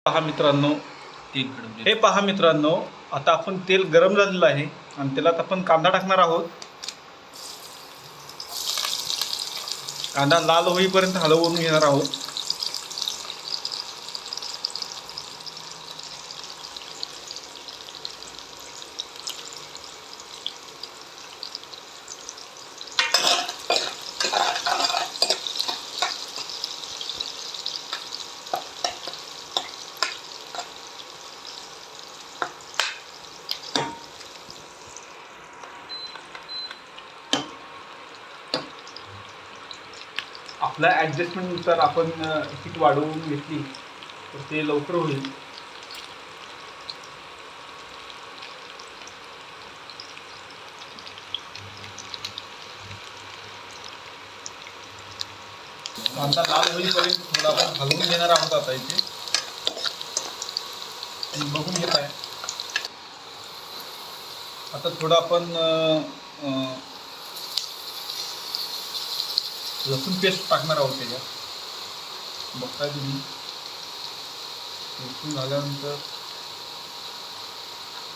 पहा मित्रांनो, हे पहा मित्रांनो, आता आपण तेल गरम झालेलं आहे आणि त्याला आपण कांदा टाकणार आहोत. कांदा लाल होईपर्यंत हलवून घेणार आहोत. आपल्या ॲडजस्टमेंटनुसार आपण तिकीट वाढवून घेतली तर ते लवकर होईल. कांदा लाल होईपर्यंत थोडा आपण हलवून घेणार आहोत. आता इथे बघून घेत आहे. आता थोडं आपण लसूण पेस्ट टाकणार आहोत. त्याच्यात बघताय तुम्ही, लसूण झाल्यानंतर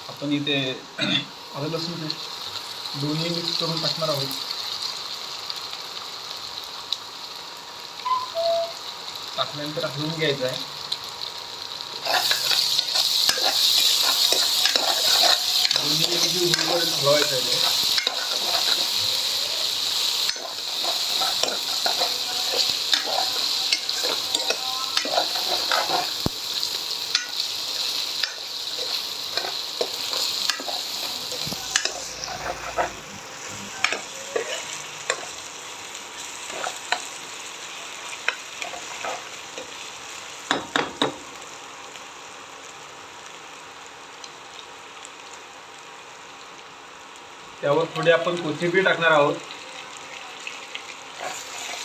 आपण इथे आलं लसूण पेस्ट दोन्ही मिक्स करून टाकणार आहोत. टाकल्यानंतर हलवून घ्यायचं आहे. दोन्ही हलवायचं आहे. त्यावर थोडी आपण कोथिंबीर टाकणार आहोत.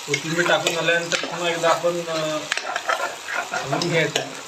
कोथिंबीर टाकून झाल्यानंतर पुन्हा एकदा आपण हलवून घ्यायचं आहे.